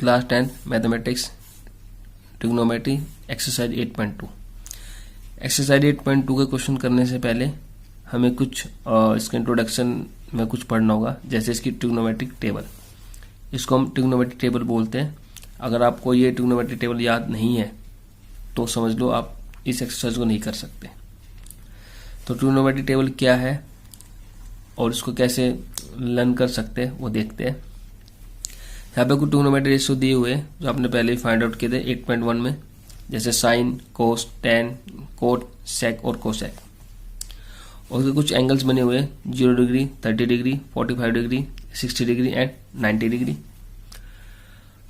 Class 10 mathematics trigonometry exercise 8.2। Exercise 8.2 के question करने से पहले हमें कुछ इसके इंट्रोडक्शन में कुछ पढ़ना होगा, जैसे इसकी ट्रिग्नोमेट्रिक टेबल। इसको हम ट्रिग्नोमेट्रिक टेबल बोलते हैं। अगर आपको ये ट्रिग्नोमेट्रिक टेबल याद नहीं है तो समझ लो आप इस एक्सरसाइज को नहीं कर सकते। तो ट्रिग्नोमेट्रिक टेबल क्या है और इसको कैसे लर्न कर सकते हैं वो देखते हैं। यहाँ पे कुछ ट्रिग्नोमेट्री रेशियो दिए हुए हैं जो आपने पहले ही फाइंड आउट किए थे 8.1 में, जैसे साइन, कोस, टेन, कोट, सेक और कोसेक। और उसके कुछ एंगल्स बने हुए हैं 0 degree, 30 degree, 45 degree, 60 degree and 90 degree.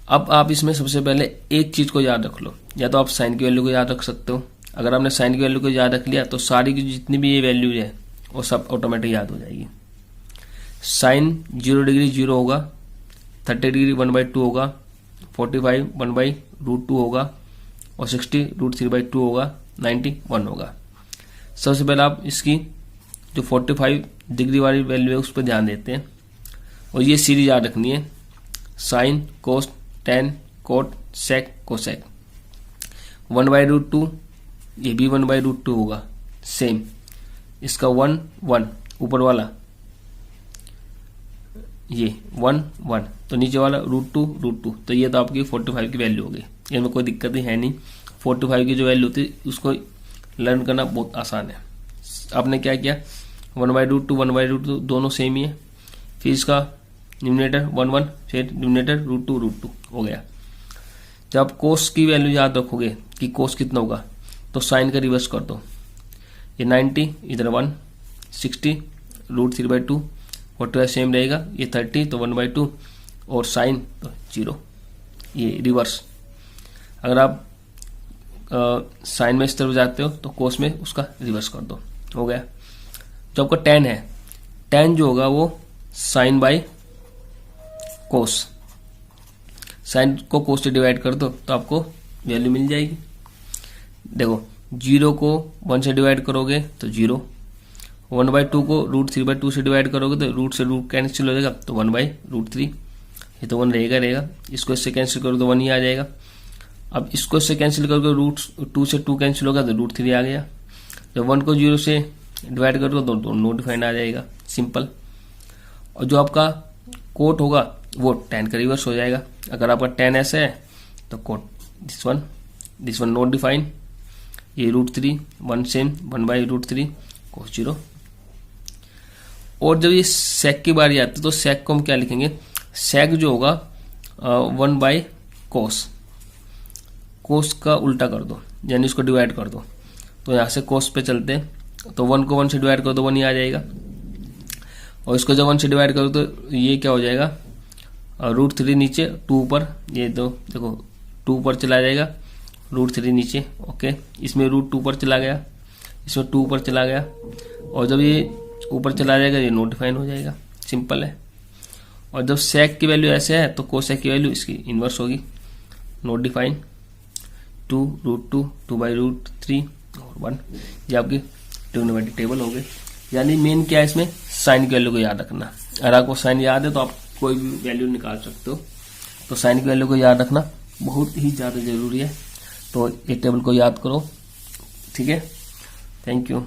अब आप इसमें सबसे पहले एक चीज को याद रख लो, या तो आप साइन की वैल्यू को याद रख सकते हो। अगर आपने साइन की वैल्यू को याद रख लिया तो सारी की जितनी भी ये वैल्यू है वो सब ऑटोमेटिक याद हो जाएगी। साइन 0 डिग्री 0 होगा, 30 डिग्री 1/2 होगा, 45 1/√2 होगा और 60 √3/2 होगा, 90 1 होगा। सबसे पहले आप इसकी जो 45 डिग्री वाली वैल्यू है उस पर ध्यान देते हैं और ये सीरीज याद रखनी है, साइन, कोस, टेन, कोट, सेक, कोसेक। 1/√2 ये भी 1/√2 होगा, सेम। इसका 1 1 ऊपर वाला ये 1 1, तो नीचे वाला √2 तो ये तो आपकी 45 की वैल्यू हो गई। इनमें कोई दिक्कत ही है नहीं। 45 की जो वैल्यू होती है उसको लर्न करना बहुत आसान है। आपने क्या किया, 1/√2 1/√2 दोनों सेम ही है। फिर इसका न्यूमरेटर 1 1, फिर न्यूमरेटर √2 हो गया। जब आप कोस की वैल्यू याद रखोगे कि कोस कितना होगा तो साइन का रिवर्स कर दो। ये 90 इधर 1, 60 √3/2, 45 सेम रहेगा, ये 30 तो 1/2 और साइन तो 0, ये रिवर्स। अगर आप साइन में इस तरफ जाते हो तो कोस में उसका रिवर्स कर दो, हो गया। जो आपका टेन है, टेन जो होगा वो साइन बाय कोस, साइन को कोस से डिवाइड कर दो तो आपको वैल्यू मिल जाएगी। देखो 0 को 1 से डिवाइड करोगे तो 0, 1/2 को √3/2 से डिवाइड करोगे तो रूट से रूट कैंसिल हो जाएगा तो 1/√3, ये तो 1 रहेगा। इसको इससे कैंसिल करो तो 1 ही आ जाएगा। अब इसको इससे कैंसिल करोगे √2 से 2 कैंसिल होगा तो √3 आ गया। जब 1 को 0 से डिवाइड करोगे तो नो डिफाइंड आ जाएगा, सिंपल। और जो आपका कोट होगा वो टेन का रिवर्स हो जाएगा। अगर आपका टेन ऐसे है तो cot this one not define, ये √3 1 सेम 1/√3 कोस 0। और जब ये सेक की बारी आती है तो सेक को हम क्या लिखेंगे, सेक जो होगा 1/कोस, कोस का उल्टा कर दो यानी इसको डिवाइड कर दो। तो यहां से कोस पे चलते हैं तो 1 को 1 से डिवाइड करो तो 1 ही आ जाएगा। और इसको जब 1 से डिवाइड करो तो ये क्या हो जाएगा, √3 नीचे 2 ऊपर, ये तो देखो 2 ऊपर चला जाएगा, √3 नीचे, ओके। इसमें √2 ऊपर चला गया, इसमें 2 ऊपर चला गया। और जब ये ऊपर चला जाएगा ये नोट डिफाइन हो जाएगा, सिंपल है। और जब सेक की वैल्यू ऐसे है तो कोसेक की वैल्यू इसकी इनवर्स होगी, नोट डिफाइन, 2 √2 2/√3 और 1। ये आपकी ट्रिग्नोमेट्रिक टेबल हो गई। यानी मेन क्या है इसमें, साइन की वैल्यू को याद रखना। अगर आपको साइन याद है तो आप कोई भी वैल्यू निकाल सकते हो। तो साइन की वैल्यू को याद रखना बहुत ही ज्यादा जरूरी है। तो ये टेबल को याद करो, ठीक है। Thank you.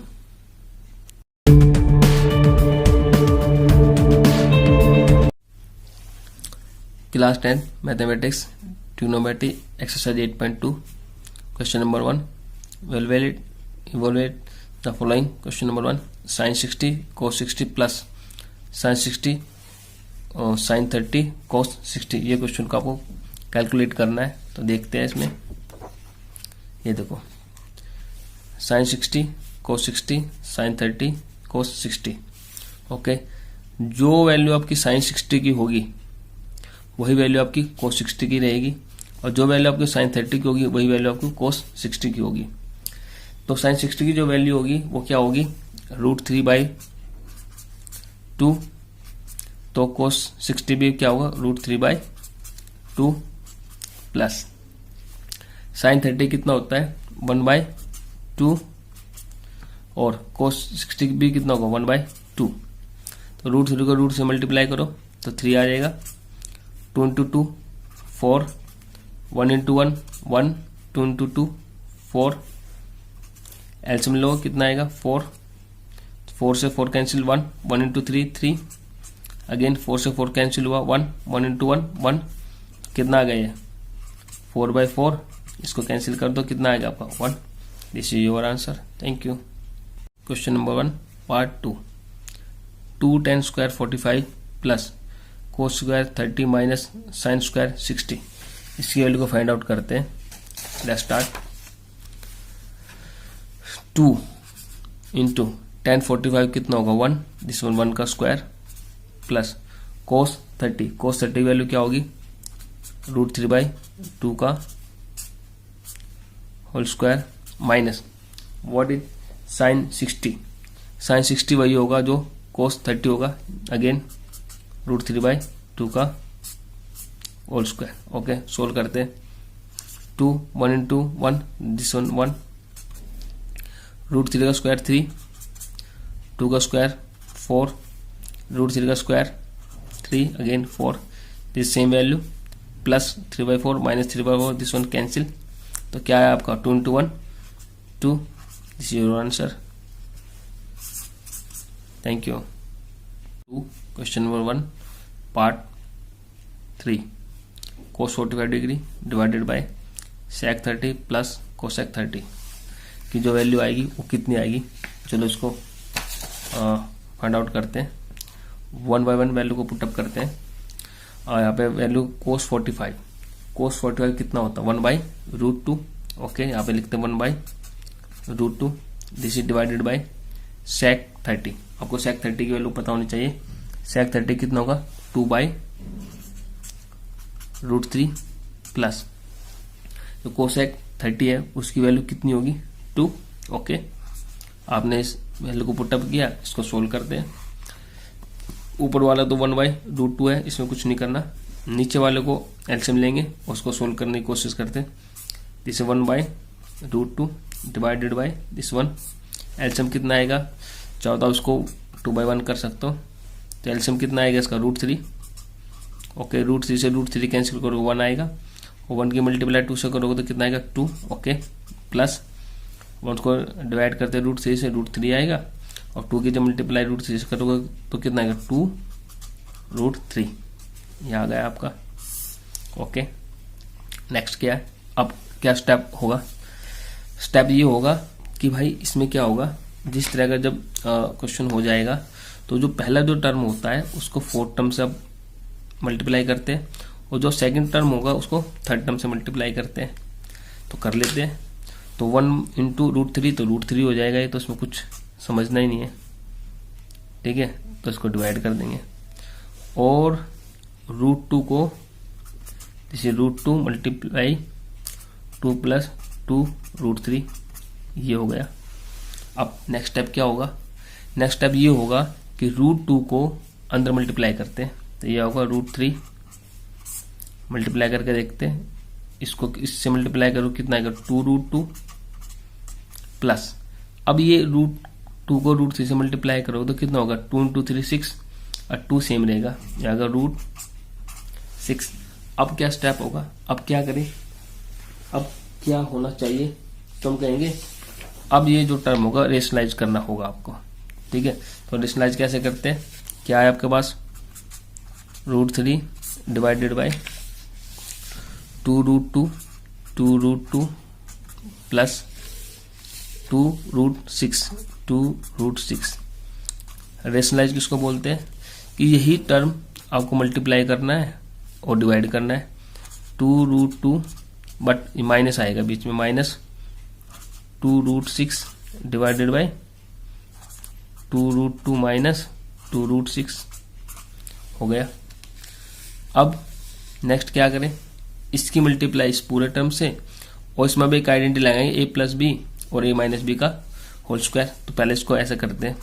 Class 10 mathematics trigonometry exercise 8.2 question number 1, evaluate the following. Question number 1, sine 60 cos 60 plus sine 60 और साइन 30 कोस 60। ये क्वेश्चन को आपको कैलकुलेट करना है। तो देखते हैं इसमें, ये देखो साइन 60 कोस 60 साइन 30 कोस 60, ओके। जो वैल्यू आपकी साइन 60 की होगी वही वैल्यू आपकी कोस 60 की रहेगी, और जो वैल्यू आपकी साइन 30 की होगी वही वैल्यू आपकी कोस 60 की होगी। तो साइन 60 की जो वैल्यू होगी वो क्या होगी, √3/2, तो कोस 60 भी क्या होगा, √3/2 प्लस साइन 30 कितना होता है 1/2 और कोस 60 भी कितना होगा 1/2। तो √3 को √3 से मल्टीप्लाई करो तो 3 आ जाएगा। 2 × 2 4, 1 इंटू 1 1, 2 इंटू 2 4, एल्सियम लो कितना आएगा 4, 4 से 4 कैंसिल 1, 1 इंटू 3 3, अगेन 4 से 4 कैंसिल हुआ 1, 1 इंटू 1 1, कितना आ गया ये 4/4, इसको कैंसिल कर दो कितना आएगा आपका 1। This is your answer. Thank you. Question number 1 part 2, 2 tan square 45 plus cos square 30 minus sine square 60, इसकी वैल्यू को फाइंड आउट करते हैं। Let's start. 2 इंटू tan 45 कितना होगा 1, दिस वन 1 का स्क्वायर प्लस कोस 30, कोस 30 की वैल्यू क्या होगी √3/2 का whole square minus what is sine 60, sine 60 वही होगा जो कोस 30 होगा, अगेन √3/2 का होल स्क्वायर। ओके, सोल्व करते हैं। 2 1 इंटू 1, दिस वन 1, √3 का स्क्वायर 3, 2 का स्क्वायर 4, √3 का square 3, again 4, this same value plus 3/4 minus 3/4, this one cancel, तो क्या है आपका 2 into 1 2, this is your answer. Thank you. Question number 1 part 3, cos 45 degree divided by sec 30 plus cosec 30 की जो value आएगी वो कितनी आएगी, चलो इसको फाइंड आउट करते हैं। 1 बाय 1 वैल्यू को पुटअप करते हैं। यहाँ पे वैल्यू कोस 45, कोस 45 कितना होता है 1/√2। ओके, यहाँ पे लिखते हैं 1/√2, this is divided by sec 30। आपको सेक 30 की वैल्यू पता होनी चाहिए। सेक 30 कितना होगा 2/√3 प्लस जो कोसेक 30 है उसकी वैल्यू कितनी होगी 2। ओके, आपने इस वैल्यू को पुटअप किया, इसको सोल्व करते हैं। ऊपर वाला तो 1/√2 है, इसमें कुछ नहीं करना। नीचे वाले को एलसीएम लेंगे, उसको सोल्व करने की कोशिश करते हैं। This 1/√2 divided by this one, LCM कितना आएगा, चाहो तो उसको 2/1 कर सकते हो, तो एलसीएम कितना आएगा इसका √3। ओके, √3 से √3 कैंसिल करोगे 1 आएगा, और 1 की मल्टीप्लाई 2 से करोगे तो कितना आएगा 2। ओके, प्लस 1 को डिवाइड करते √3 से √3 आएगा, और 2 की जब मल्टीप्लाई √3 से करोगे तो कितना आएगा 2√3, ये आ गया आपका। ओके, नेक्स्ट क्या है, अब क्या स्टेप होगा, स्टेप ये होगा कि भाई इसमें क्या होगा, जिस तरह का जब क्वेश्चन हो जाएगा तो जो पहला जो टर्म होता है उसको 4th टर्म से अब मल्टीप्लाई करते हैं, और जो सेकंड टर्म होगा उसको 3rd टर्म से मल्टीप्लाई करते हैं। तो कर लेते हैं। तो 1 इंटू √3 तो √3 हो जाएगा, ये तो उसमें कुछ समझना ही नहीं है, ठीक है। तो इसको डिवाइड कर देंगे, और √2 को जैसे √2 मल्टीप्लाई 2 प्लस 2 √3, ये हो गया। अब नेक्स्ट स्टेप क्या होगा, नेक्स्ट स्टेप ये होगा कि √2 को अंदर मल्टीप्लाई करते हैं, तो ये होगा √3 मल्टीप्लाई करके देखते हैं, इसको इससे मल्टीप्लाई करो कितना आएगा 2√2 प्लस, अब ये √2 को √3 से मल्टीप्लाई करो तो कितना होगा 2 इंटू 3 6, और 2 सेम रहेगा, ये आएगा √6। अब क्या स्टेप होगा, अब क्या करें, अब क्या होना चाहिए, तो हम कहेंगे अब ये जो टर्म होगा रेशनलाइज करना होगा आपको, ठीक है। तो रेशनलाइज कैसे करते हैं, क्या है आपके पास √3 डिवाइडेड बाय 2√2 प्लस 2√6 रेशनलाइज किसको बोलते हैं कि यही टर्म आपको मल्टीप्लाई करना है और डिवाइड करना है। 2√2 बट माइनस आएगा बीच में, माइनस 2√6 डिवाइडेड बाय 2√2 माइनस 2√6 हो गया। अब नेक्स्ट क्या करें, इसकी मल्टीप्लाई इस पूरे टर्म से, और इसमें भी एक आइडेंटिटी लगाएंगे a प्लस बी और a माइनस बी का होल स्क्वायर। तो पहले इसको ऐसे करते हैं,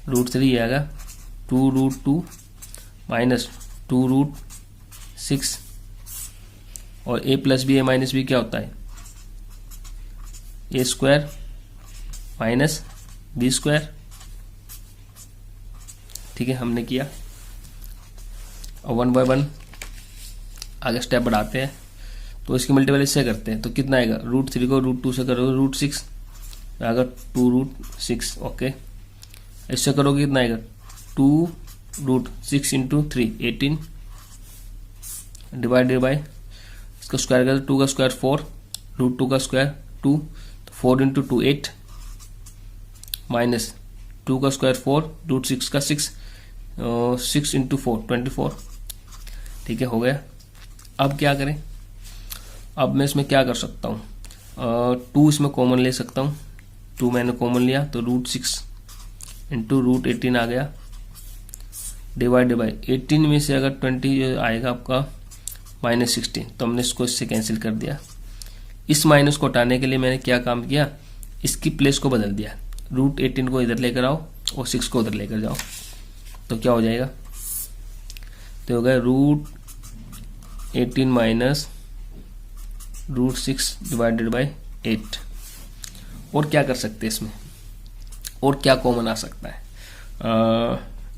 √3 आएगा 2√2 माइनस 2√6, और a plus b a minus b क्या होता है a square minus b square, ठीक है, हमने किया। और 1 बाय 1 आगे स्टेप बढ़ाते हैं तो इसकी मल्टीप्लाई इससे करते हैं तो कितना आएगा, √3 को √2 से करोगे √6 आएगा 2√6। ओके, इससे करोगे कितना आएगा 2√6 इंटू 3 18 डिवाइडेड बाई इसका स्क्वायर करें 2 का स्क्वायर 4 √2 का स्क्वायर 2 तो 4 इंटू 2 8 माइनस 2 का स्क्वायर 4 √6 का 6 6 इंटू 4 24। ठीक है, हो गया। अब क्या करें, अब मैं इसमें क्या कर सकता हूँ, 2 इसमें कॉमन ले सकता हूँ। 2 मैंने कॉमन लिया तो √6 इंटू √18 आ गया डिवाइडेड बाई 18 में से अगर 20 आएगा आपका -16 तो हमने इसको इससे कैंसिल कर दिया। इस माइनस को हटाने के लिए मैंने क्या काम किया, इसकी प्लेस को बदल दिया, √18 को इधर लेकर आओ और 6 को उधर लेकर जाओ तो क्या हो जाएगा, तो हो गया √18 माइनस √6 डिवाइडेड बाई 8। और क्या कर सकते हैं इसमें, और क्या कॉमन आ सकता है,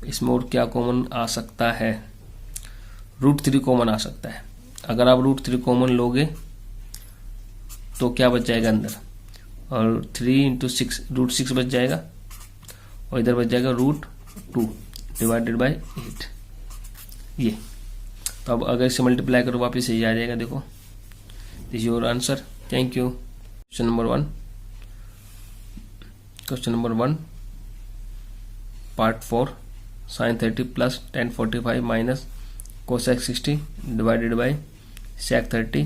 इसमें और क्या कॉमन आ सकता है, √3 कॉमन आ सकता है। अगर आप √3 कॉमन लोगे तो क्या बच जाएगा अंदर, और 3 इंटू 6 √6 बच जाएगा और इधर बच जाएगा √2 डिवाइडेड बाई 8 ये। तो अब अगर इसे मल्टीप्लाई करो वापस यही आ जाएगा। देखो, this your answer. Thank you. Question number 1 part 4 sin 30 plus tan 45 minus cosec 60 divided by sec 30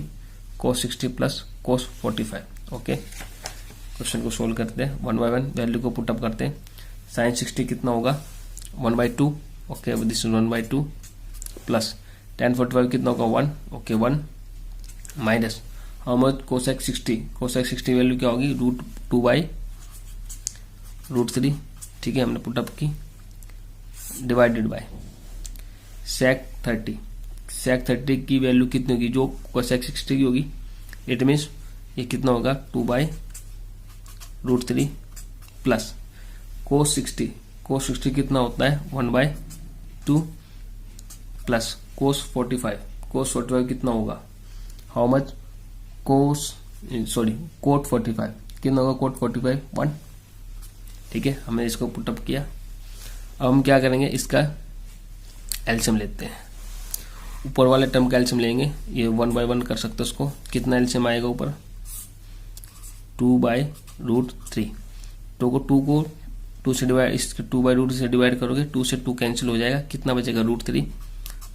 cos 60 plus cos 45। Okay, question को सोल्व करते हैं 1 बाय 1, वैल्यू को पुटअप करते हैं। sin 60 कितना होगा 1/2। Okay, this is 1/2 plus tan 45 कितना होगा 1। Okay, 1 minus how much cosec 60, cosec 60 value क्या होगी √2/√3। ठीक है, हमने पुटअप की डिवाइडेड बाय sec 30 की वैल्यू कितनी होगी, जो cosec 60 की होगी। इट मीन्स ये कितना होगा 2/√3 प्लस cos 60 कितना होता है 1/2 प्लस cos 45 कितना होगा, हाउ मच cot 45 कितना होगा, cot 45 1। ठीक है, हमने इसको पुटअप किया। अब हम क्या करेंगे, इसका एलसीएम लेते हैं। ऊपर वाले टर्म का एलसीएम लेंगे, ये 1 बाय 1 कर सकते हैं उसको। कितना एलसीएम आएगा ऊपर 2/√3। तो 2 को 2 से डिवाइड, इसके 2/√3 से डिवाइड करोगे 2 से 2 कैंसिल हो जाएगा, कितना बचेगा √3।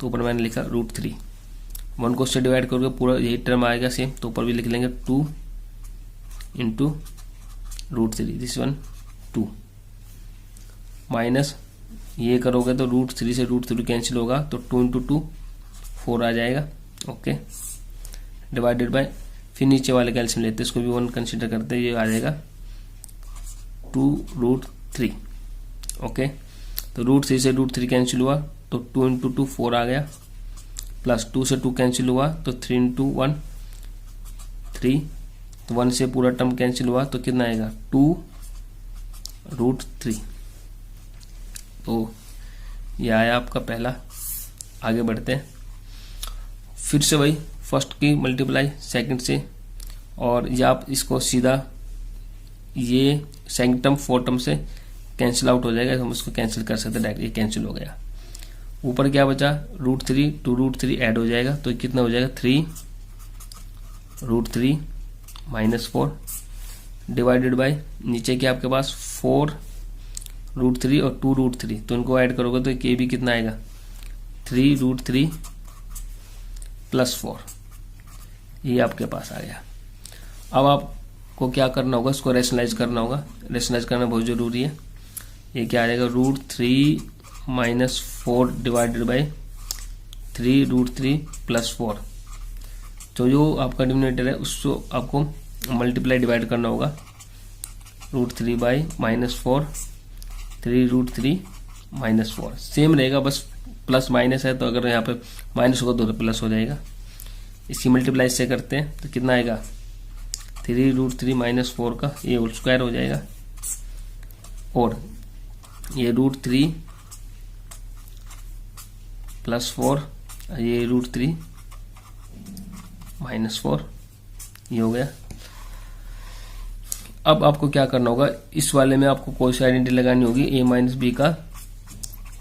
तो ऊपर मैंने लिखा √3। 1 को उससे डिवाइड करोगे पूरा यही टर्म आएगा सेम, तो ऊपर भी लिख लेंगे 2 इंटू √3 दिस 1 2 माइनस ये करोगे तो √3 से √3 कैंसिल होगा तो 2 इंटू 2 4 आ जाएगा। ओके, डिवाइडेड बाय फिर नीचे वाले कैल्शियम लेते हैं, इसको भी 1 कंसिडर करते हैं, ये आ जाएगा 2√3। ओके, तो √3 से √3 कैंसिल हुआ तो 2 इंटू 2 4 आ गया, प्लस 2 से 2 कैंसिल हुआ तो 3 इंटू 1 3, तो 1 से पूरा टर्म कैंसिल हुआ तो कितना आएगा 2√3। तो ये आया आपका पहला। आगे बढ़ते हैं, फिर से वही फर्स्ट की मल्टीप्लाई सेकंड से, और ये आप इसको सीधा ये सेकंड टर्म फोर्थ टर्म से कैंसिल आउट हो जाएगा, हम इसको कैंसिल कर सकते हैं डायरेक्ट, ये कैंसिल हो गया। ऊपर क्या बचा √3 टू √3 ऐड हो जाएगा तो कितना हो जाएगा 3√3 माइनस 4 डिवाइडेड बाय नीचे क्या आपके पास 4√3 और 2√3, तो इनको ऐड करोगे तो के भी कितना आएगा 3√3 प्लस 4, ये आपके पास आ गया। अब आपको क्या करना होगा, इसको रेशनलाइज करना होगा। रेशनलाइज करना बहुत जरूरी है। ये क्या आ जाएगा √3 माइनस 4 डिवाइडेड बाई 3√3 प्लस 4। तो जो आपका डिनोमिनेटर है उसको आपको मल्टीप्लाई डिवाइड करना होगा, √3 बाई -4 3√3 -4 सेम रहेगा, बस प्लस माइनस है तो अगर यहाँ पे माइनस होगा तो प्लस हो जाएगा। इसकी मल्टीप्लाई से करते हैं तो कितना आएगा 3√3 -4 का ये होल स्क्वायर हो जाएगा, और ये √3 प्लस 4 ये √3 -4, ये हो गया। अब आपको क्या करना होगा, इस वाले में आपको कोई सी आइडेंटिटी लगानी होगी, a माइनस बी का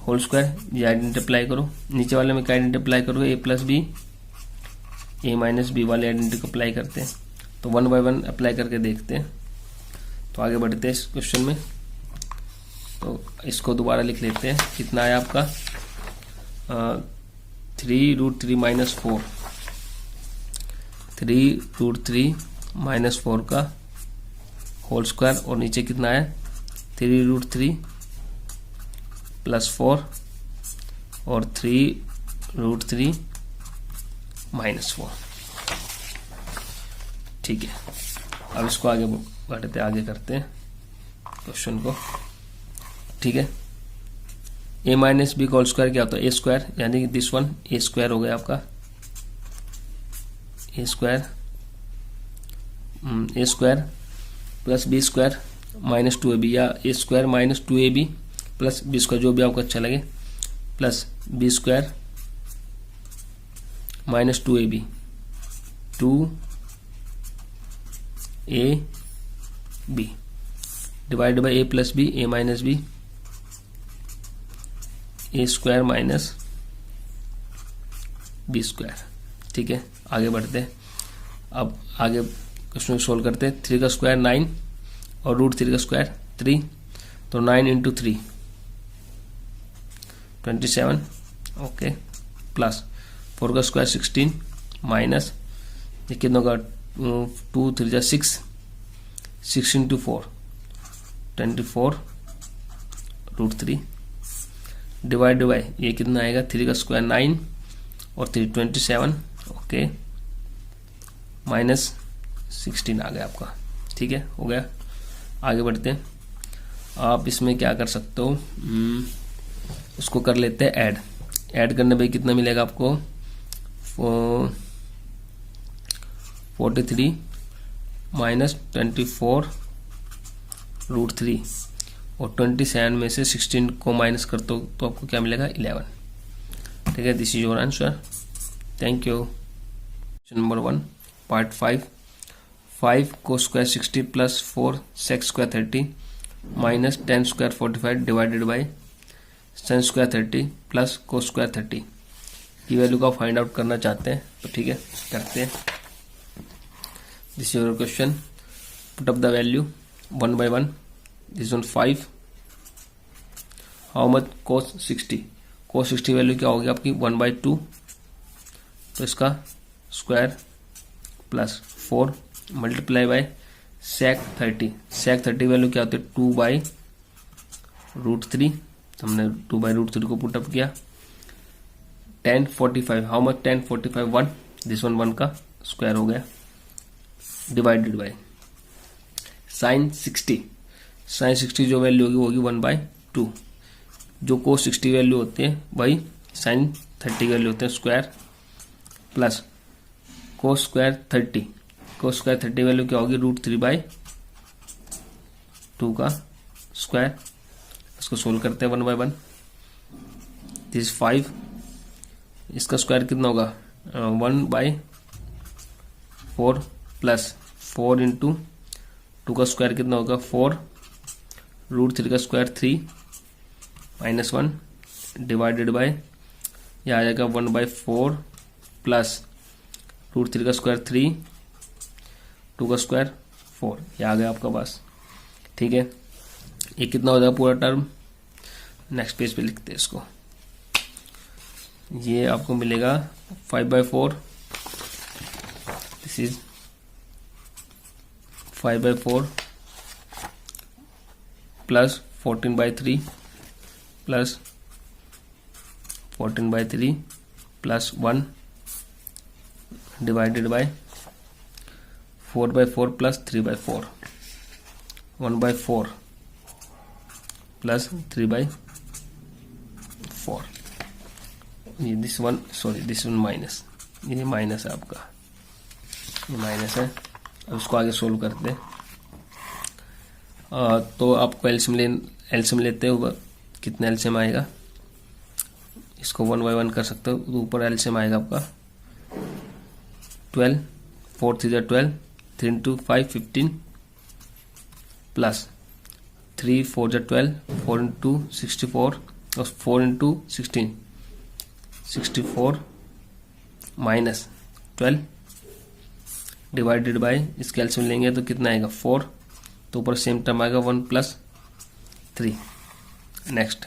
होल स्क्वायर, ये आइडेंटिटी अप्लाई करो। नीचे वाले में क्या आइडेंटिटी अप्लाई करोगे, a plus b, a minus b वाले आइडेंटिटी को अप्लाई करते हैं। तो 1 बाय 1 अप्लाई करके देखते हैं। तो आगे बढ़ते हैं इस क्वेश्चन में। तो इसको दोबारा लिख लेते हैं, कितना आया आपका 3√3 माइनस 4, 3√3 माइनस 4 का होल स्क्वायर, और नीचे कितना आया 3√3 प्लस 4 और 3√3 माइनस 4। ठीक है, अब इसको आगे बढ़ते आगे करते हैं क्वेश्चन को। ठीक है, a माइनस बी का होल स्क्वायर क्या होता है, a स्क्वायर, यानी दिस वन a स्क्वायर हो गया आपका, a square plus b square minus 2ab, या a square minus 2ab plus b square, जो भी आपको अच्छा लगे, plus b square minus 2ab, 2ab divide by a plus b, a minus b, a square minus b square. ठीक है, आगे बढ़ते हैं। अब आगे क्वेश्चन सोल्व करते हैं। 3 का स्क्वायर 9 और √3 का स्क्वायर 3, तो 9 इंटू 3 27, ओके, प्लस 4 का स्क्वायर 16 माइनस ये कितना होगा 2 3 जा 6, 6 इंटू 4 24 √3 डिवाइड बाई ये कितना आएगा 3 का स्क्वायर 9 और 3 27, ओके, माइनस 16 आ गया आपका। ठीक है, हो गया। आगे बढ़ते हैं। आप इसमें क्या कर सकते हो, उसको कर लेते हैं ऐड करने पे कितना मिलेगा आपको 43 माइनस 24 √3 और 27 में से 16 को माइनस कर दो तो आपको क्या मिलेगा 11। ठीक है, this is your answer. Thank you. Question number 1 part 5 cos square 60 plus 4 sec square 30 minus 10 square 45 divided by sin square 30 plus cos square 30 की वैल्यू का फाइंड आउट करना चाहते हैं। तो ठीक है, करते हैं। This is your question. Put up the value 1 by 1। This one 5। How much cos 60, cos 60 value क्या होगी आपकी 1/2, तो इसका square plus 4 multiply by sec 30, sec 30 value क्या होती है 2/√3, हमने 2/√3 को पुटअप किया। 10 45, हाउ मच 10 45 1, दिस वन 1 का स्क्वायर हो गया, डिवाइडेड बाय sin 60 जो वैल्यू होगी वो होगी 1/2, जो cos 60 वैल्यू होती है वही sin 30 वैल्यू होते हैं, square plus cos square 30, cos square 30 value क्या होगी √3/2 का स्क्वायर। इसको सोल्व करते हैं 1 by 1। दिस 5, इसका स्क्वायर कितना होगा 1/4 प्लस 4 इंटू 2 का स्क्वायर कितना होगा 4 √3 का स्क्वायर 3 माइनस 1 डिवाइडेड बाय यह आ जाएगा 1/4 प्लस √3 का स्क्वायर 3, 2 का स्क्वायर 4, ये आ गया आपका पास। ठीक है, ये कितना हो जाएगा पूरा टर्म। नेक्स्ट पेज पे लिखते हैं इसको। ये आपको मिलेगा 5/4, this is 5/4 plus 14/3 plus 14/3 plus 1 divided by 4/4 plus 3/4, 1/4 plus 3/4, ये दिस वन माइनस, ये माइनस है आपका, ये माइनस है। अब इसको आगे सोल्व करते हैं। तो आपको एलसीएम लेते हो, कितना एलसीएम आएगा, इसको 1 by 1 कर सकते हो, तो ऊपर एलसीएम आएगा आपका 12, 4 3 जा 12, 3 into 5 15 प्लस 3 4 जा 12, 4 into 64 और 4 into 16 64 माइनस 12 डिवाइडेड बाय, इसके एलसीएम लेंगे तो कितना आएगा 4, तो ऊपर सेम टर्म आएगा 1 + 3। नेक्स्ट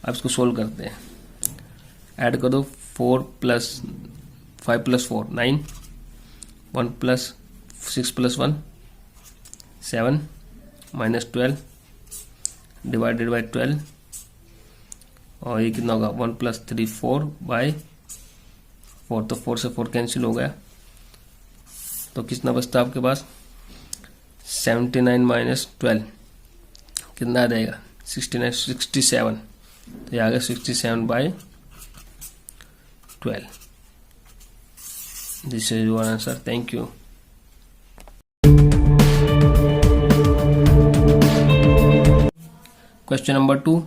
अब इसको सोल्व करते हैं, ऐड कर दो 4 + 5 + 4 9, 1 + 6 + 1 7 माइनस 12 डिवाइडेड बाय 12, और ये कितना होगा 1 + 3 4/4, तो 4 से 4 कैंसिल हो गया, तो कितना बचता है आपके पास 79 माइनस 12 कितना आ जाएगा 67, तो ये आ गया 67/12। This is your answer. Thank you. Question number 2,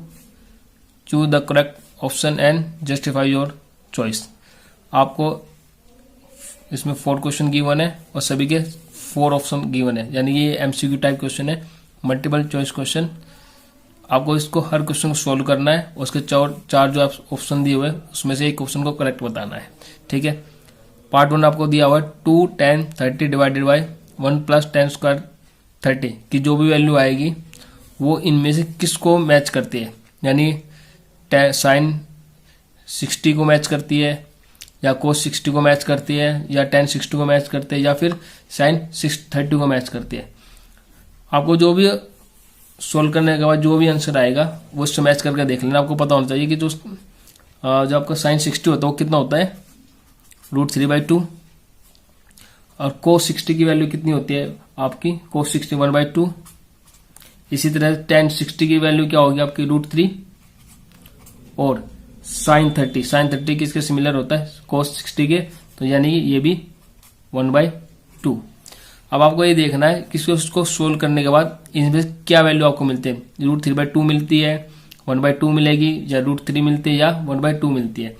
choose the correct option and justify your choice. आपको इसमें 4 क्वेश्चन गिवन है और सभी के 4 ऑप्शन गिवन है, यानी ये एमसीक्यू टाइप क्वेश्चन है, मल्टीपल चॉइस क्वेश्चन। आपको इसको हर क्वेश्चन को सोल्व करना है और उसके 4 जो ऑप्शन दिए हुए हैं उसमें से एक ऑप्शन को करेक्ट बताना है। ठीक है, पार्ट 1 आपको दिया हुआ है 2 10 30 डिवाइडेड बाय 1 + 10 स्क्वायर 30 की जो भी वैल्यू आएगी वो इनमें से किसको मैच करती है, यानी साइन 60 को मैच करती है, या कोस 60 को मैच करती है, या tan 60 को मैच करती है, या फिर साइन 30 को मैच करती है। आपको जो भी सोल्व करने के बाद जो भी आंसर आएगा वो उससे मैच करके देख लेना। आपको पता होना चाहिए कि जो आपका साइन 60 होता है वो कितना होता है √3/2, और कोस 60 की वैल्यू कितनी होती है आपकी कोस 60 1/2। इसी तरह tan 60 की वैल्यू क्या होगी आपकी √3, और साइन 30 किसके सिमिलर होता है कोस 60 के, तो यानी ये भी 1/2। अब आपको ये देखना है कि उसको सोल्व करने के बाद इनमें क्या वैल्यू आपको मिलते हैं, √3/2 मिलती है, 1/2 मिलेगी, या √3 मिलती है, या 1/2 मिलती है।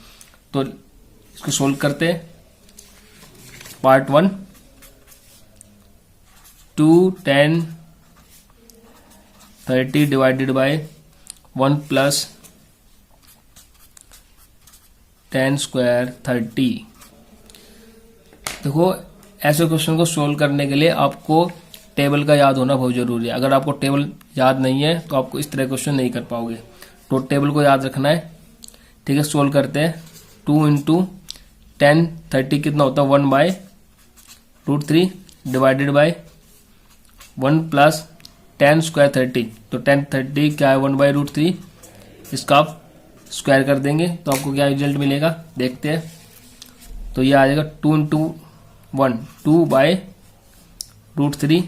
तो इसको सोल्व करते हैं। Part 1 2 10 30 divided by 1 + 10 square 30। देखो ऐसे क्वेश्चन को सोल्व करने के लिए आपको टेबल का याद होना बहुत जरूरी है। अगर आपको टेबल याद नहीं है तो आपको इस तरह क्वेश्चन नहीं कर पाओगे, तो टेबल को याद रखना है। ठीक है, सोल्व करते हैं। 2 × 10 30 कितना होता है 1/√3 डिवाइडेड बाय 1 + 10 स्क्वायर 30, तो 10 30 क्या है 1/√3, इसका आप स्क्वायर कर देंगे तो आपको क्या रिजल्ट मिलेगा देखते हैं। तो ये आ जाएगा 2 × 1 2/√3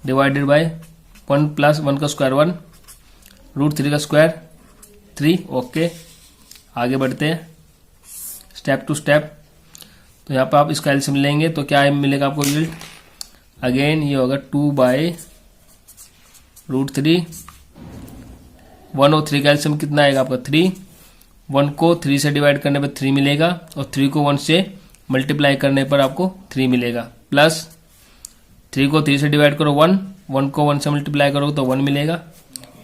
डिवाइडेड बाय 1 + 1 का स्क्वायर 1, √3 का स्क्वायर 3। ओके, आगे बढ़ते हैं स्टेप टू स्टेप। तो यहाँ पर आप इसका एलसीएम लेंगे तो क्या मिलेगा आपको रिजल्ट, अगेन ये होगा 2/√3, 1 और 3 का एलसीएम कितना आएगा आपका 3, 1 को 3 से डिवाइड करने पर 3 मिलेगा, और 3 को 1 से मल्टीप्लाई करने पर आपको 3 मिलेगा, प्लस 3 को 3 से डिवाइड करो 1, 1 को 1 से मल्टीप्लाई करो तो 1 मिलेगा।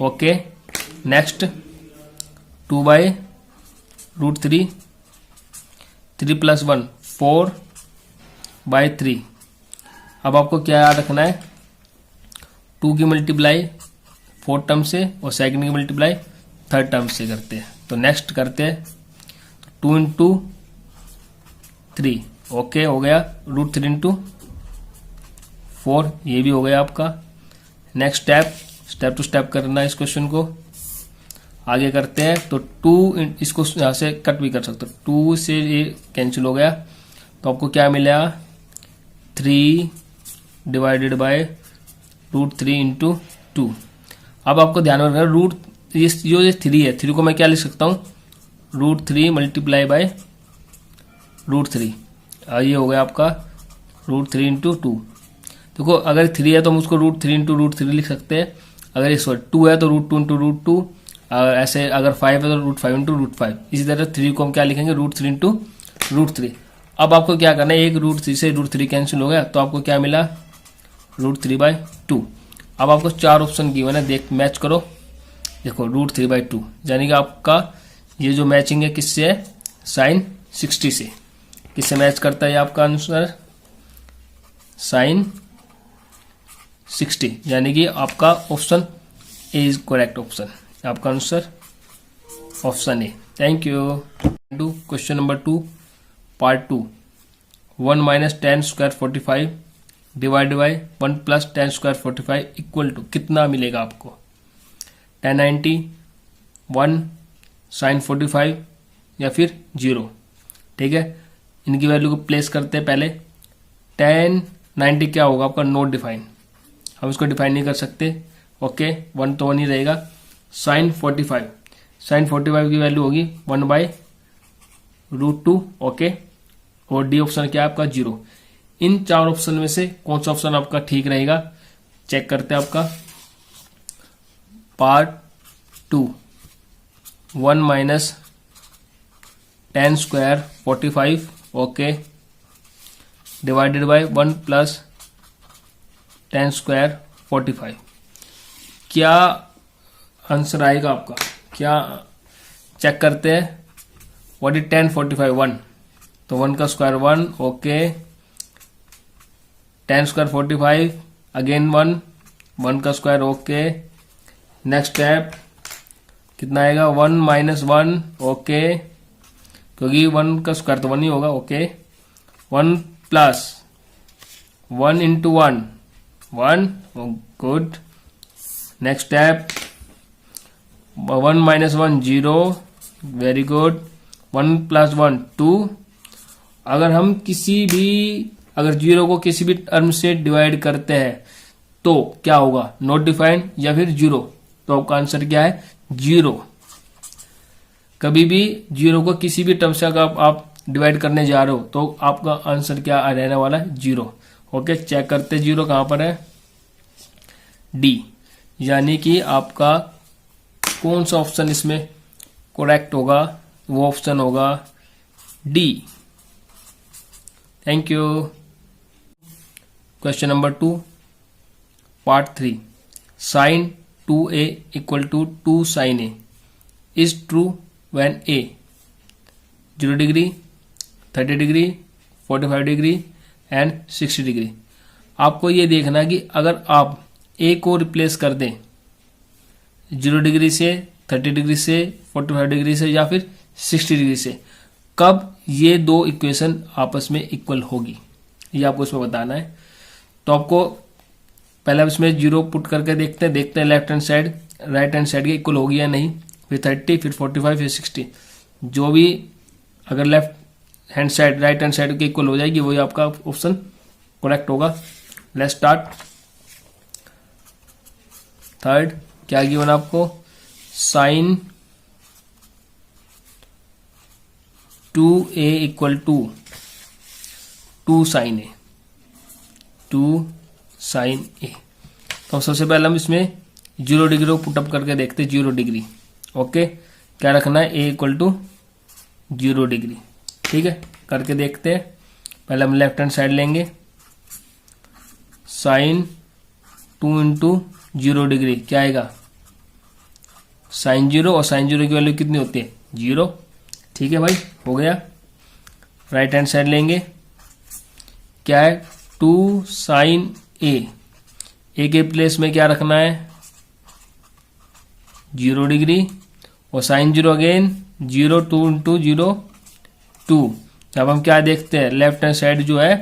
Okay, next 2/√3, 3 + 1 4/3। अब आपको क्या याद रखना है, 2 की मल्टीप्लाई 4 टर्म से और सेकंड की मल्टीप्लाई 3rd टर्म से करते हैं। तो नेक्स्ट करते हैं 2 × 3। ओके, हो गया √3 × 4, ये भी हो गया आपका। नेक्स्ट स्टेप टू स्टेप करना है इस क्वेश्चन को, आगे करते हैं। तो 2 इसको यहां से कट भी कर सकते हो, 2 से ये कैंसिल हो गया, तो आपको क्या मिलेगा 3 डिवाइडेड बाय √3 × 2। अब आपको ध्यान में रखना ये 3 है, 3 को मैं क्या लिख सकता हूँ √3 मल्टीप्लाई बाय √3, ये हो गया आपका √3 × 2। देखो अगर 3 है तो हम उसको √3 × √3 लिख सकते हैं, अगर ये 2 है तो √2 × √2, ऐसे अगर 5 है तो √5 × √5। इसी तरह 3 को हम क्या लिखेंगे √3 × √3। अब आपको क्या करना है, एक √3 से √3 कैंसिल हो गया तो आपको क्या मिला, √3/2। अब आपको 4 ऑप्शन गिवन है, देख मैच करो। देखो √3/2 यानी कि आपका ये जो मैचिंग है किससे है, sin 60 से। किससे मैच करता है आपका आंसर, sin 60, यानी कि आपका option A is correct option. आपका answer option A. Thank you. Question number 2 part 2, 1 - 10 square 45 divided by 1 + 10 square 45 equal to कितना मिलेगा आपको, 1090, 1 sin 45 या फिर 0। ठीक है, इनकी वैल्यू को प्लेस करते हैं। पहले 1090 क्या होगा आपका, नॉट डिफाइन, हम इसको डिफाइन नहीं कर सकते। ओके, 1 तो 1 ही रहेगा। sin 45 की वैल्यू होगी 1/√2। ओके, और डी ऑप्शन क्या है आपका 0। इन 4 ऑप्शन में से कौन सा ऑप्शन आपका ठीक रहेगा, चेक करते हैं। आपका part 2, 1 - 10 square 45 okay divided by 1 + 10 square 45, क्या आंसर आएगा आपका, क्या चेक करते हैं। व्हाट इज 10 45 1, तो 1 का स्क्वायर 1 ओके, 10 स्क्वायर 45 अगेन 1 का स्क्वायर ओके। नेक्स्ट स्टेप कितना आएगा, 1 - 1 ओके, क्योंकि 1 का स्क्वायर तो 1 ही होगा okay. 1 + 1 × 1 good. Next step 1 - 1 0 very good. 1 + 1 2। अगर हम अगर 0 को किसी भी टर्म से डिवाइड करते हैं तो क्या होगा, नॉट डिफाइंड या फिर 0, तो आपका आंसर क्या है 0। कभी भी 0 को किसी भी टर्म से अगर आप डिवाइड करने जा रहे हो तो आपका आंसर क्या रहने वाला है 0। ओके, चेक करते 0 कहां पर है, डी, यानी कि आपका कौन सा ऑप्शन इसमें करेक्ट होगा, वो ऑप्शन होगा D. Thank you. Question number 2 part 3, sin 2a = 2 sin a is true when a 0 degree, 30 degree, 45 degree and 60 degree. आपको ये देखना कि अगर आप a को रिप्लेस कर दें 0 डिग्री से, 30 डिग्री से, 45 डिग्री से या फिर 60 डिग्री से, कब ये दो इक्वेशन आपस में इक्वल होगी, ये आपको इसमें बताना है। तो आपको पहले इसमें 0 पुट करके देखते हैं left hand side right hand side के इक्वल होगी या नहीं, फिर 30, फिर 45, फिर 60, जो भी अगर left hand side right hand side के इक्वल हो जाएगी वही आपका ऑप्शन करेक्ट होगा। Let's start. थर्ड क्या गिवन आपको, sin 2a = 2 sin a, 2 sin a। तो सबसे पहले हम इसमें 0 डिग्री को पुटअप करके देखते हैं। 0 डिग्री ओके, क्या रखना है, a = 0 डिग्री। ठीक है, करके देखते हैं। पहले हम लेफ्ट हैंड साइड लेंगे, sin 2 × 0 डिग्री क्या आएगा, sin 0, और sin 0 की वैल्यू कितनी होती है 0। ठीक है भाई, हो गया। राइट हैंड साइड लेंगे, क्या है 2 sin a, a के प्लेस में क्या रखना है 0 डिग्री, और sin 0 अगेन 0, 2 × 0 2। अब हम क्या देखते हैं, लेफ्ट हैंड साइड जो है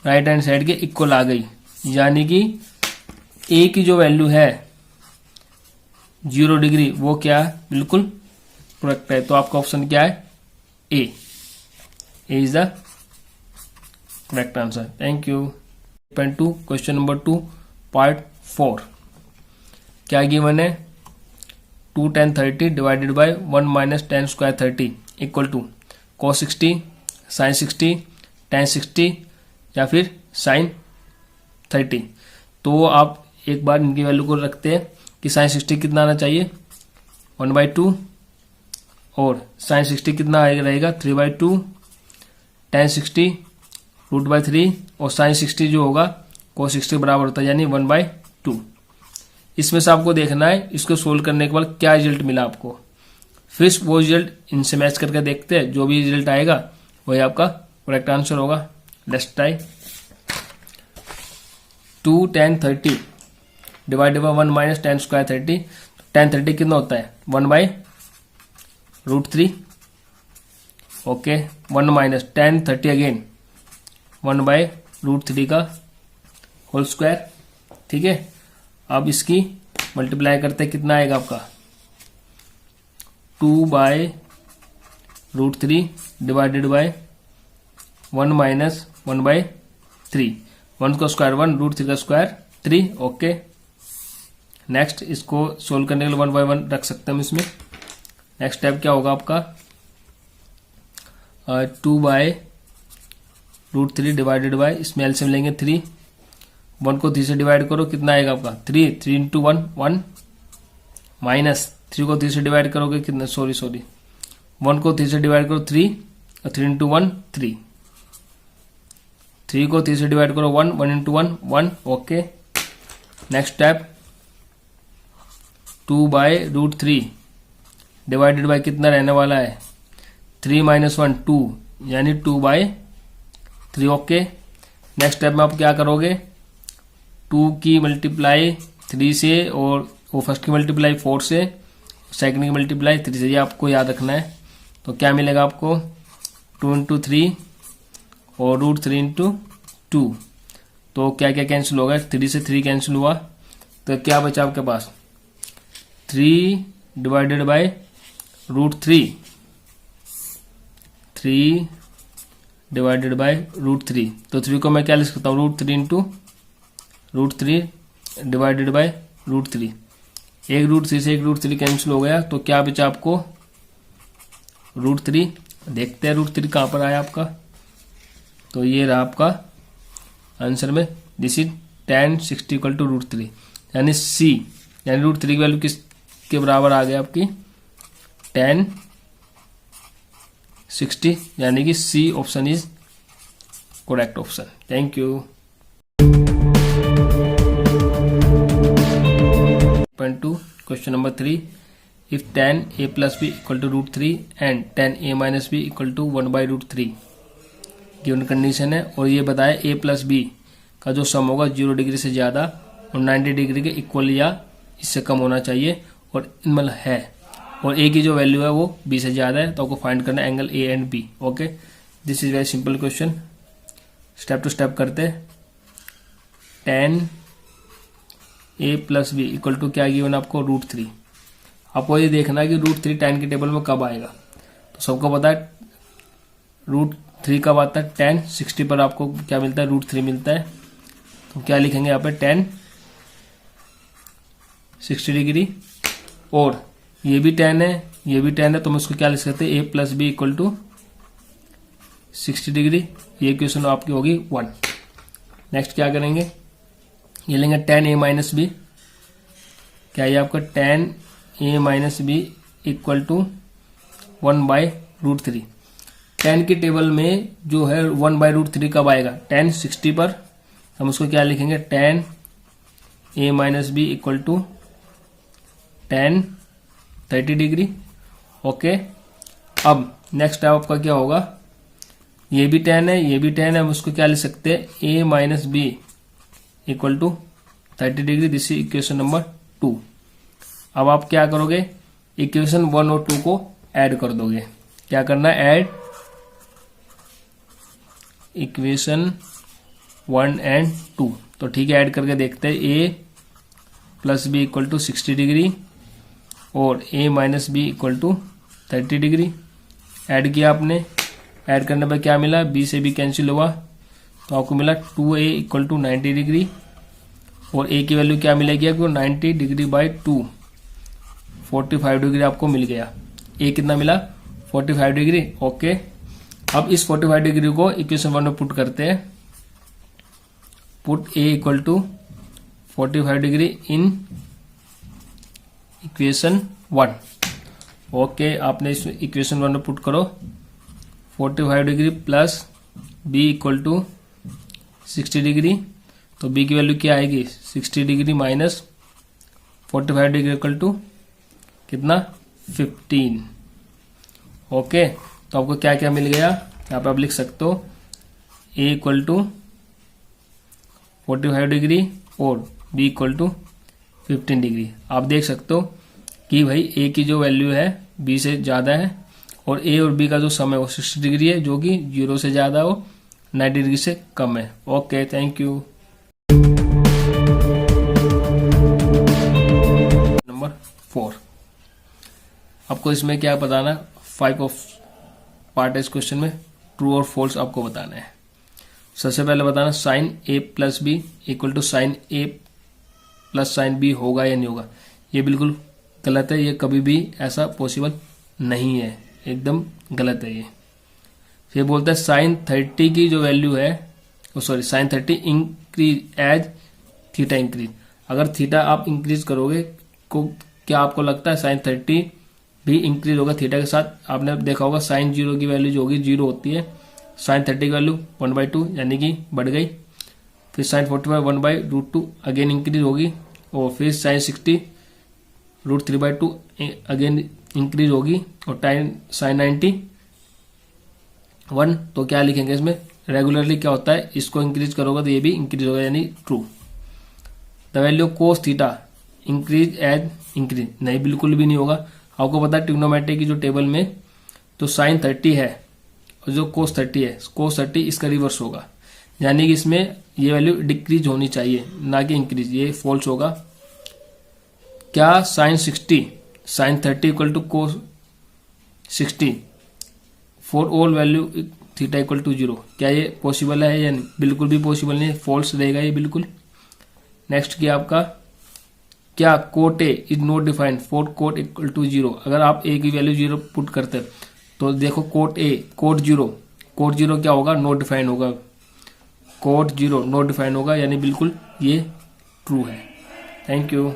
राइट हैंड साइड के इक्वल आ गई, यानी कि a की जो वैल्यू है 0 डिग्री वो क्या है, बिल्कुल करेक्ट है। तो आपका ऑप्शन क्या है, A is the correct answer. Thank you. Question number 2 part 4, क्या गिवन है, 2 tan 30 divided by 1 - 10 square 30 equal to cos 60, sin 60, tan 60 या फिर sin 30। तो आप एक बार इनकी वैल्यू को रखते हैं कि sin 60 कितना आना चाहिए 1/2, और sin 60 कितना रहेगा 3/2, tan 60 √3 और sin 60 जो होगा cos 60 के बराबर होता है, यानी 1/2। इसमें से आपको देखना है इसको सोल्व करने के बाद क्या रिजल्ट मिला आपको, फिर वो रिजल्ट इनसे मैच करके देखते हैं, जो भी रिजल्ट आएगा वही आपका करेक्ट आंसर होगा। Let's try. 2 tan 30 divided by 1 minus tan square 30। tan 30 कितना होता है 1/√3। ओके 1 माइनस tan 30 अगेन 1/√3 का होल स्क्वायर। ठीक है, अब इसकी मल्टीप्लाई करते कितना आएगा आपका 2/√3 डिवाइडेड बाय 1 माइनस 1/3। 1 का स्क्वायर 1, √3 का स्क्वायर 3। ओके नेक्स्ट इसको सोल्व करने के लिए 1 बाय 1 रख सकते हैं हम इसमें। नेक्स्ट स्टेप क्या होगा आपका 2/√3 डिवाइडेड बाय, इसमें एलसीएम लेंगे 3। 1 को 3 से डिवाइड करो कितना आएगा आपका 3 into 1 1 माइनस 3 को 3 से डिवाइड करोगे कितना, सॉरी 1 को 3 से डिवाइड करो 3 और 3 into 1 3। 3 को 3 से डिवाइड करो 1 1 into 1 1। Okay next step 2/√3 divided by कितना रहने वाला है 3 - 1 2, यानी 2/3। ओके नेक्स्ट स्टेप में आप क्या करोगे 2 की मल्टीप्लाई 3 से और वो फर्स्ट की मल्टीप्लाई 4 से, सेकंड की मल्टीप्लाई 3 से, ये आपको याद रखना है। तो क्या मिलेगा आपको 2 into 3 और √3 into 2। तो क्या क्या कैंसिल होगा 3 से 3 कैंसिल हुआ, तो क्या बचा आपके पास 3 डिवाइडेड बाय √3 3 डिवाइडेड बाय √3। तो 3 को मैं क्या लिख सकता हूँ √3 into √3 डिवाइडेड बाय √3। एक √3 से एक √3 कैंसिल हो गया, तो क्या बचा आपको √3। देखते हैं √3 कहां पर आया आपका, तो ये रहा आपका आंसर में। दिस इज tan 60 = √3, यानी C, यानी √3 की वैल्यू किसके बराबर आ गई आपकी tan 60, यानी कि C option is correct option. Thank you. 2 question number 3, if tan a plus b equal to √3 and tan a minus b equal to 1/√3 given condition है, और ये बताया a plus b का जो सम होगा 0 डिग्री से ज्यादा और 90 डिग्री के इक्वल या इससे कम होना चाहिए, और मतलब है, और a की जो वैल्यू है वो b से ज्यादा है, तो आपको फाइंड करना है angle a and b। Okay this is very simple question. Step to step करते हैं। tan a plus b equal to क्या गिवन आपको √3। आपको ये देखना है कि √3 tan के टेबल में कब आएगा, तो सबको पता है √3 कब आता है tan 60 पर आपको क्या मिलता है √3 मिलता है। तो क्या लिखेंगे यहाँ पे tan 60 डिग्री, और ये भी tan है ये भी tan है, तो हम इसको क्या लिख सकते हैं a plus b equal to 60 degree. ये क्वेश्चन आपकी होगी 1। नेक्स्ट क्या करेंगे, ये लेंगे tan a minus b, क्या ये आपका tan a minus b equal to 1/√3। tan के टेबल में जो है 1/√3 कब आएगा tan 60 पर, हम उसको क्या लिखेंगे tan a minus b equal to tan 30 degree. Okay अब नेक्स्ट आपका क्या होगा, ये भी tan है ये भी tan है, हम उसको क्या लिख सकते हैं a minus b equal to 30 degree. This is equation number 2। अब आप क्या करोगे, इक्वेशन 1 और 2 को ऐड कर दोगे। क्या करना है, ऐड इक्वेशन 1 एंड 2। तो ठीक है, ऐड करके देखते हैं a plus b equal to 60 degree और a minus b equal to 30 degree. Add किया आपने, ऐड करने पर क्या मिला, b से b कैंसिल हुआ, तो आपको मिला 2a इक्वल टू 90 डिग्री, और a की वैल्यू क्या मिलेगी आपको 90 डिग्री बाई 2 45 डिग्री आपको मिल गया। a कितना मिला 45 डिग्री। ओके अब इस 45 डिग्री को इक्वेशन 1 में पुट करते हैं। Put a equal to 45 degree in equation 1। Okay आपने इस इक्वेशन 1 में पुट करो 45 degree plus b equal to 60 degree, तो बी की वैल्यू क्या आएगी 60 degree minus 45 degree equal to कितना 15। ओके, तो आपको क्या क्या मिल गया, यहाँ पे आप लिख सकते हो ए इक्वल टू 45 डिग्री और बी इक्वल टू 15 डिग्री। आप देख सकते हो कि भाई ए की जो वैल्यू है बी से ज़्यादा है और ए और बी का जो सम है वो 60 डिग्री है, जो कि 0 से ज़्यादा हो 90 डिग्री से कम है। Okay, thank you. नंबर 4, आपको इसमें क्या बताना, 5 ऑफ पार्ट है इस क्वेश्चन में, ट्रू और फॉल्स आपको बताना है। सबसे पहले बताना sine a plus b equal to sine a plus sine b होगा या नहीं होगा। ये बिल्कुल गलत है, ये कभी भी ऐसा पॉसिबल नहीं है, एकदम गलत है ये। फिर बोलता है साइन 30 की जो वैल्यू है, sorry sine 30 increase as theta increase. अगर थीटा आप इंक्रीज करोगे को क्या आपको लगता है साइन 30 भी इंक्रीज होगा थीटा के साथ। आपने देखा होगा साइन 0 की वैल्यू जो होगी 0 होती है, साइन 30 की वैल्यू 1/2 यानी कि बढ़ गई। फिर साइन 45 1/√2 अगेन इंक्रीज होगी, और फिर साइन 60 √3/2 अगेन इंक्रीज होगी, और साइन 90 1। तो क्या लिखेंगे इसमें, रेगुलरली क्या होता है, इसको इंक्रीज करोगे तो ये भी इंक्रीज होगा यानी true. The value cos theta increase as increase, नहीं बिल्कुल भी नहीं होगा। आपको पता है ट्रिग्नोमेट्री की जो टेबल में तो साइन 30 है और जो कोस 30 है, कोस 30 इसका रिवर्स होगा, यानी कि इसमें ये वैल्यू डिक्रीज होनी चाहिए ना कि इंक्रीज, ये फॉल्स होगा। क्या sine 60 sine 30 equal to cos 60 for all value theta equal to 0, क्या ये पॉसिबल है या नहीं, बिल्कुल भी पॉसिबल नहीं है, फॉल्स रहेगा ये बिल्कुल। नेक्स्ट किया आपका क्या cot A is not defined for cot equal to 0। अगर आप ए की वैल्यू 0 पुट करते तो देखो कोट ए कोट 0 क्या होगा, नॉट डिफाइंड होगा, कोट 0 नॉट डिफाइंड होगा, यानी बिल्कुल ये ट्रू है। Thank you.